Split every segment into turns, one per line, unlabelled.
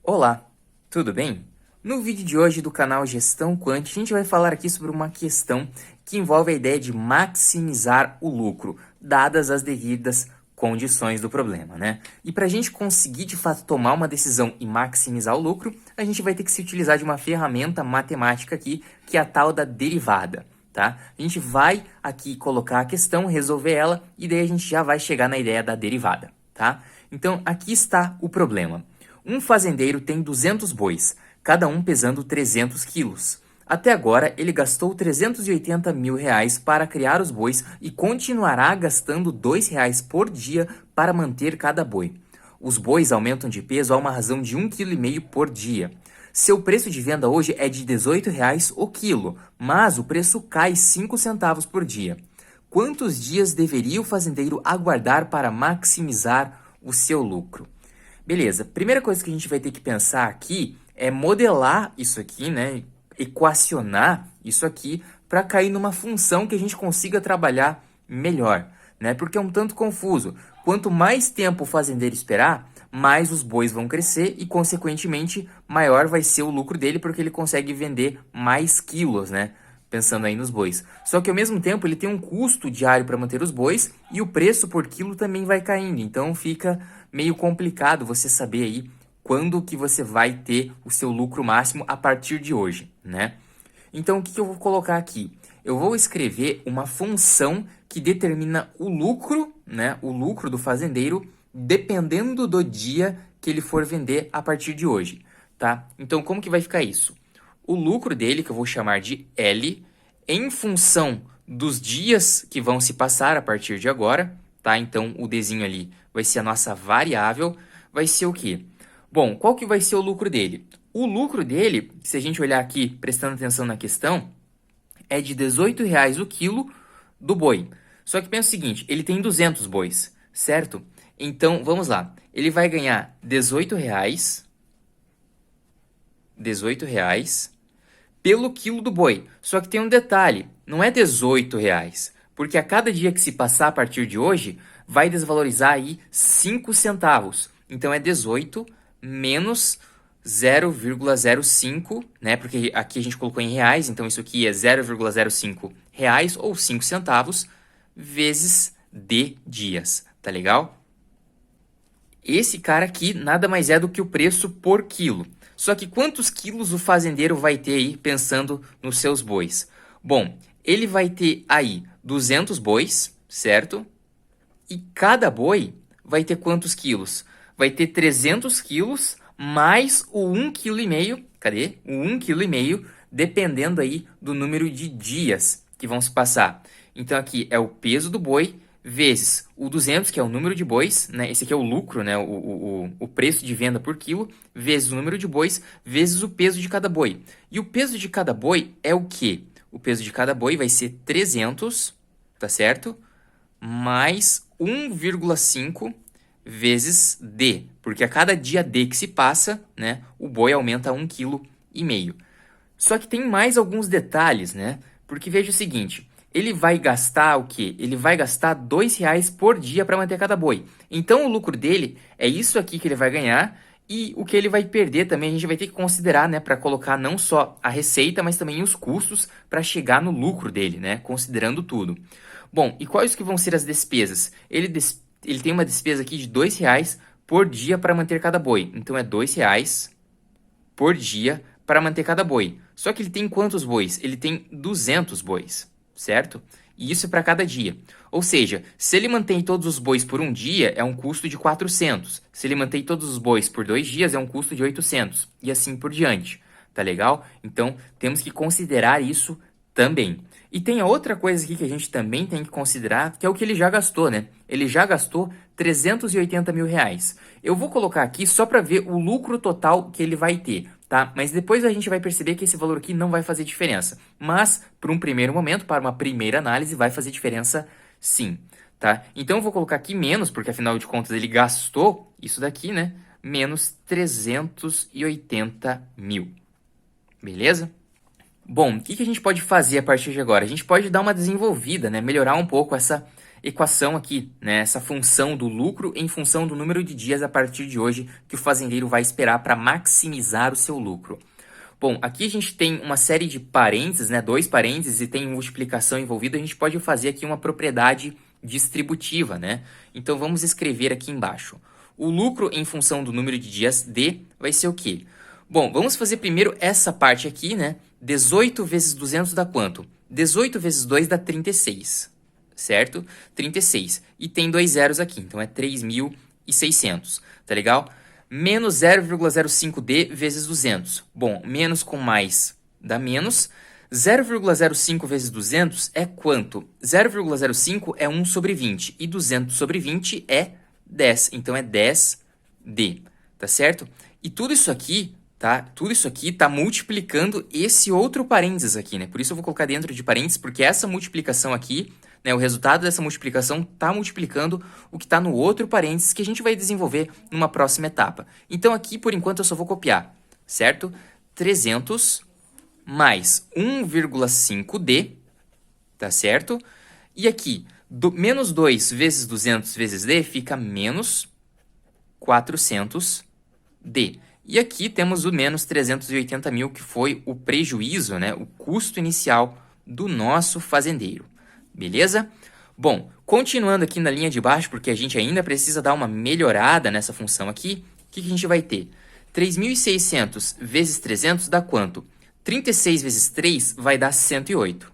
Olá, tudo bem? No vídeo de hoje do canal Gestão Quant, a gente vai falar aqui sobre uma questão que envolve a ideia de maximizar o lucro, dadas as devidas condições do problema, né? E para a gente conseguir de fato tomar uma decisão e maximizar o lucro, a gente vai ter que se utilizar de uma ferramenta matemática aqui, que é a tal da derivada, tá? A gente vai aqui colocar a questão, resolver ela, e daí a gente já vai chegar na ideia da derivada, tá? Então, aqui está o problema. Um fazendeiro tem 200 bois, cada um pesando 300 quilos. Até agora, ele gastou 380 mil reais para criar os bois e continuará gastando R$ 2 por dia para manter cada boi. Os bois aumentam de peso a uma razão de 1,5 kg por dia. Seu preço de venda hoje é de R$ 18 o quilo, mas o preço cai 5 centavos por dia. Quantos dias deveria o fazendeiro aguardar para maximizar o seu lucro? Beleza, primeira coisa que a gente vai ter que pensar aqui é modelar isso aqui, né? Equacionar isso aqui para cair numa função que a gente consiga trabalhar melhor, né? Porque é um tanto confuso. Quanto mais tempo o fazendeiro esperar, mais os bois vão crescer e, consequentemente, maior vai ser o lucro dele porque ele consegue vender mais quilos, né? Pensando aí nos bois. Só que ao mesmo tempo ele tem um custo diário para manter os bois e o preço por quilo também vai caindo. Então fica meio complicado você saber aí quando que você vai ter o seu lucro máximo a partir de hoje, né? Então o que eu vou colocar aqui? Eu vou escrever uma função que determina o lucro, né? O lucro do fazendeiro dependendo do dia que ele for vender a partir de hoje, tá? Então como que vai ficar isso? O lucro dele, que eu vou chamar de L, em função dos dias que vão se passar a partir de agora, tá? Então, o Dzinho ali vai ser a nossa variável, vai ser o quê? Bom, qual que vai ser o lucro dele? O lucro dele, se a gente olhar aqui, prestando atenção na questão, é de R$ 18 o quilo do boi. Só que pensa o seguinte, ele tem 200 bois, certo? Então, vamos lá. Ele vai ganhar R$ 18 pelo quilo do boi. Só que tem um detalhe, não é R$ 18, porque a cada dia que se passar a partir de hoje, vai desvalorizar aí 5 centavos. Então é 18 menos 0,05, né? Porque aqui a gente colocou em reais, então isso aqui é 0,05 reais ou 5 centavos vezes D dias, tá legal? Esse cara aqui nada mais é do que o preço por quilo. Só que quantos quilos o fazendeiro vai ter aí pensando nos seus bois? Bom, ele vai ter aí 200 bois, certo? E cada boi vai ter quantos quilos? Vai ter 300 quilos mais o 1,5 kg. Cadê? O 1,5 kg, dependendo aí do número de dias que vão se passar. Então aqui é o peso do boi vezes o 200, que é o número de bois, né? Esse aqui é o lucro, né? O preço de venda por quilo, vezes o número de bois, vezes o peso de cada boi. E o peso de cada boi é o quê? O peso de cada boi vai ser 300, tá certo? Mais 1,5 vezes D, porque a cada dia D que se passa, né, o boi aumenta 1,5 kg. Só que tem mais alguns detalhes, né? Porque veja o seguinte, ele vai gastar o quê? Ele vai gastar R$ 2 por dia para manter cada boi. Então o lucro dele é isso aqui que ele vai ganhar e o que ele vai perder também a gente vai ter que considerar, né, para colocar não só a receita, mas também os custos para chegar no lucro dele, né, considerando tudo. Bom, e quais que vão ser as despesas? Ele tem uma despesa aqui de R$ 2 por dia para manter cada boi. Então é R$ 2 por dia para manter cada boi. Só que ele tem quantos bois? Ele tem 200 bois, certo? E isso é para cada dia. Ou seja, se ele mantém todos os bois por um dia, é um custo de 400. Se ele mantém todos os bois por 2 dias, é um custo de 800. E assim por diante. Tá legal? Então, temos que considerar isso também. E tem a outra coisa aqui que a gente também tem que considerar, que é o que ele já gastou, né? Ele já gastou 380 mil reais. Eu vou colocar aqui só para ver o lucro total que ele vai ter, tá? Mas depois a gente vai perceber que esse valor aqui não vai fazer diferença. Mas, para um primeiro momento, para uma primeira análise, vai fazer diferença sim, tá? Então eu vou colocar aqui menos, porque afinal de contas ele gastou isso daqui, né? Menos 380 mil. Beleza? Bom, o que a gente pode fazer a partir de agora? A gente pode dar uma desenvolvida, né? Melhorar um pouco equação aqui, né, essa função do lucro em função do número de dias a partir de hoje que o fazendeiro vai esperar para maximizar o seu lucro. Bom, aqui a gente tem uma série de parênteses, né, 2 parênteses e tem multiplicação envolvida, a gente pode fazer aqui uma propriedade distributiva, né? Então vamos escrever aqui embaixo. O lucro em função do número de dias D vai ser o quê? Bom, vamos fazer primeiro essa parte aqui, né? 18 vezes 200 dá quanto? 18 vezes 2 dá 36, certo? 36. E tem 2 zeros aqui, então é 3.600, tá legal? Menos 0,05D vezes 200. Bom, menos com mais dá menos. 0,05 vezes 200 é quanto? 0,05 é 1 sobre 20 e 200 sobre 20 é 10. Então é 10D, tá certo? E tudo isso aqui, tá? Tudo isso aqui tá multiplicando esse outro parênteses aqui, né? Por isso eu vou colocar dentro de parênteses, porque essa multiplicação aqui, né, o resultado dessa multiplicação tá multiplicando o que está no outro parênteses que a gente vai desenvolver numa próxima etapa. Então aqui, por enquanto, eu só vou copiar, certo? 300 mais 1,5D, tá certo? E aqui, menos 2 vezes 200 vezes D fica menos 400D. E aqui temos o menos 380 mil, que foi o prejuízo, né, o custo inicial do nosso fazendeiro. Beleza? Bom, continuando aqui na linha de baixo, porque a gente ainda precisa dar uma melhorada nessa função aqui, o que a gente vai ter? 3.600 vezes 300 dá quanto? 36 vezes 3 vai dar 108.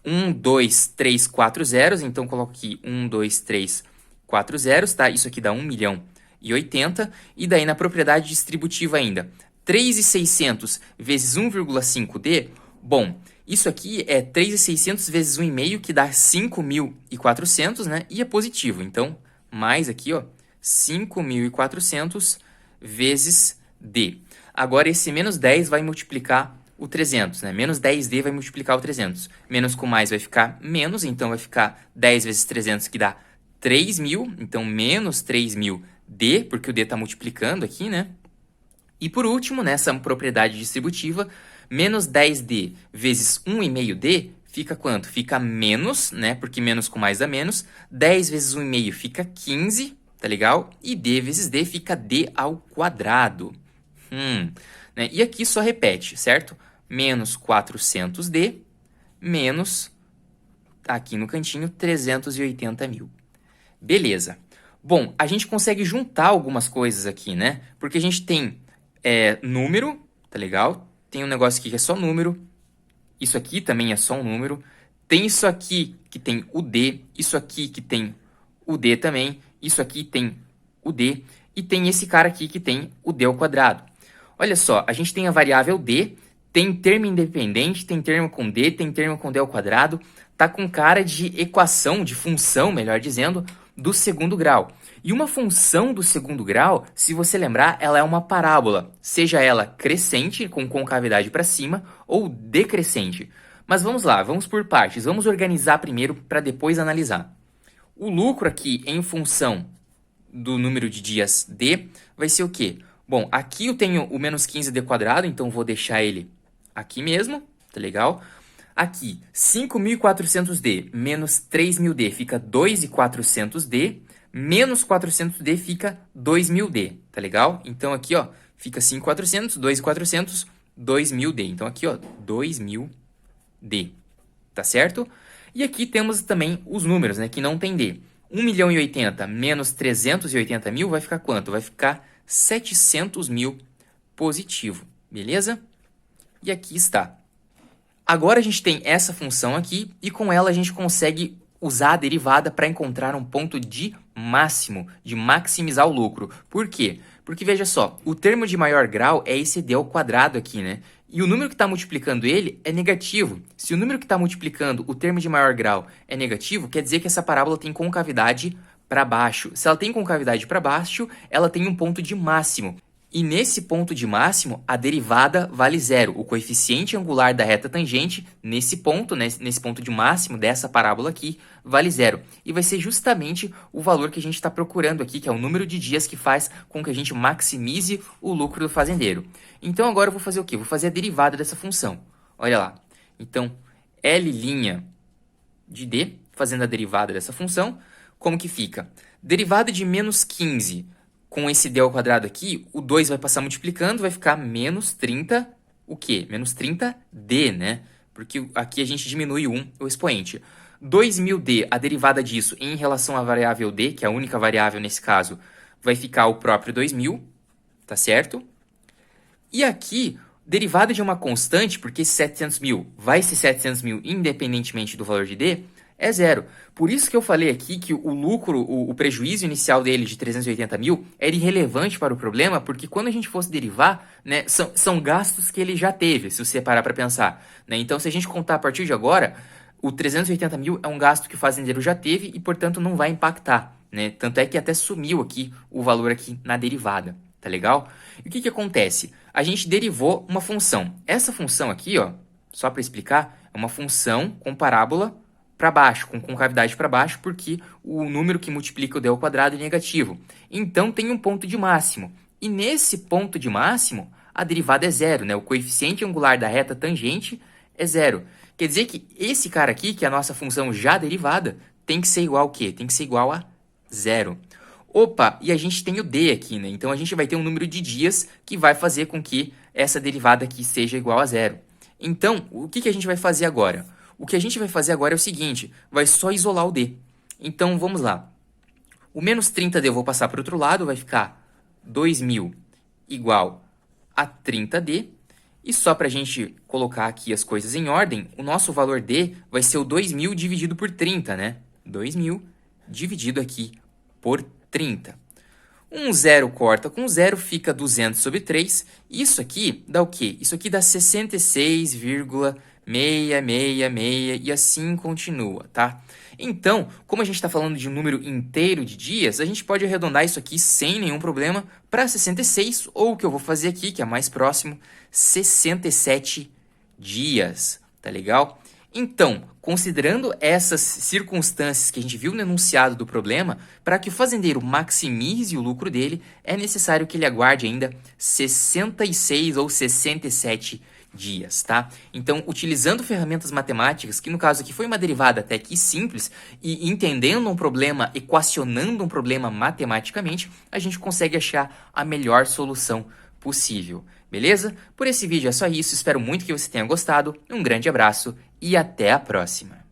1, 2, 3, 4 zeros, então coloco aqui 1, 2, 3, 4 zeros, tá? Isso aqui dá 1.080.000. E daí na propriedade distributiva ainda, 3.600 vezes 1,5D, bom, isso aqui é 3.600 vezes 1,5, que dá 5.400, né? E é positivo, então, mais aqui, ó, 5.400 vezes D. Agora, esse menos 10 vai multiplicar o 300, né? Menos 10D vai multiplicar o 300. Menos com mais vai ficar menos, então vai ficar 10 vezes 300, que dá 3.000. Então, menos 3.000D, porque o D está multiplicando aqui, né? E por último, nessa propriedade distributiva, menos 10D vezes 1,5D fica quanto? Fica menos, né? Porque menos com mais dá menos. 10 vezes 1,5 fica 15, tá legal? E D vezes D fica D ao quadrado. Né? E aqui só repete, certo? Menos 400D menos, aqui no cantinho, 380.000. Beleza. Bom, a gente consegue juntar algumas coisas aqui, né? Porque a gente tem número, tá legal? Tem um negócio aqui que é só número. Isso aqui também é só um número. Tem isso aqui que tem o D. Isso aqui que tem o D também. Isso aqui tem o D. E tem esse cara aqui que tem o D ao quadrado. Olha só, a gente tem a variável D. Tem termo independente, tem termo com D, tem termo com D ao quadrado. Tá com cara de equação, de função, melhor dizendo, do segundo grau. E uma função do segundo grau, se você lembrar, ela é uma parábola, seja ela crescente, com concavidade para cima, ou decrescente. Mas vamos lá, vamos por partes. Vamos organizar primeiro para depois analisar. O lucro aqui em função do número de dias D vai ser o quê? Bom, aqui eu tenho o menos 15D quadrado, então vou deixar ele aqui mesmo, tá legal? Aqui, 5.400D menos 3.000D fica 2.400D, menos 400D fica 2.000D, tá legal? Então aqui, ó, fica 5.400, 2.400, 2.000D. Então aqui, ó, 2.000D, tá certo? E aqui temos também os números, né, que não tem D. 1.080.000 menos 380.000 vai ficar quanto? Vai ficar 700.000 positivo, beleza? E aqui está. Agora a gente tem essa função aqui e com ela a gente consegue usar a derivada para encontrar um ponto de máximo, de maximizar o lucro. Por quê? Porque veja só, o termo de maior grau é esse D ao quadrado aqui, né? E o número que está multiplicando ele é negativo. Se o número que está multiplicando o termo de maior grau é negativo, quer dizer que essa parábola tem concavidade para baixo. Se ela tem concavidade para baixo, ela tem um ponto de máximo. E nesse ponto de máximo, a derivada vale zero. O coeficiente angular da reta tangente, nesse ponto, né, nesse ponto de máximo dessa parábola aqui, vale zero. E vai ser justamente o valor que a gente está procurando aqui, que é o número de dias que faz com que a gente maximize o lucro do fazendeiro. Então agora eu vou fazer o quê? Vou fazer a derivada dessa função. Olha lá. Então, L' de D fazendo a derivada dessa função, como que fica? Derivada de menos 15 com esse d ao quadrado aqui, o 2 vai passar multiplicando, vai ficar menos 30, o quê? Menos 30d, né? Porque aqui a gente diminui o expoente. 2000d, a derivada disso em relação à variável d, que é a única variável nesse caso, vai ficar o próprio 2000, tá certo? E aqui, derivada de uma constante, porque esse 700 mil vai ser 700 mil independentemente do valor de d, é zero. Por isso que eu falei aqui que o lucro, o prejuízo inicial dele de 380 mil era irrelevante para o problema, porque quando a gente fosse derivar, né, são gastos que ele já teve, se você parar para pensar. Né? Então, se a gente contar a partir de agora, o 380 mil é um gasto que o fazendeiro já teve e, portanto, não vai impactar. Né? Tanto é que até sumiu aqui o valor aqui na derivada. Tá legal? E o que acontece? A gente derivou uma função. Essa função aqui, ó, só para explicar, é uma função com parábola para baixo, com concavidade para baixo, porque o número que multiplica o d ao quadrado é negativo. Então, tem um ponto de máximo. E nesse ponto de máximo, a derivada é zero, né? O coeficiente angular da reta tangente é zero. Quer dizer que esse cara aqui, que é a nossa função já derivada, tem que ser igual ao quê? Tem que ser igual a zero. Opa, e a gente tem o d aqui, né? Então, a gente vai ter um número de dias que vai fazer com que essa derivada aqui seja igual a zero. Então, o que a gente vai fazer agora? O que a gente vai fazer agora é o seguinte, vai só isolar o d. Então, vamos lá. O menos 30d eu vou passar para o outro lado, vai ficar 2000 igual a 30d. E só para a gente colocar aqui as coisas em ordem, o nosso valor d vai ser o 2000 dividido por 30, né? 2000 dividido aqui por 30. Um zero corta com zero, fica 200 sobre 3. Isso aqui dá o quê? Isso aqui dá 66,666 e assim continua, tá? Então, como a gente está falando de um número inteiro de dias, a gente pode arredondar isso aqui sem nenhum problema para 66, ou o que eu vou fazer aqui, que é mais próximo, 67 dias, tá legal? Então, considerando essas circunstâncias que a gente viu no enunciado do problema, para que o fazendeiro maximize o lucro dele, é necessário que ele aguarde ainda 66 ou 67 dias, tá? Então, utilizando ferramentas matemáticas, que no caso aqui foi uma derivada até que simples, e entendendo um problema, equacionando um problema matematicamente, a gente consegue achar a melhor solução possível. Beleza? Por esse vídeo é só isso, espero muito que você tenha gostado, um grande abraço e até a próxima!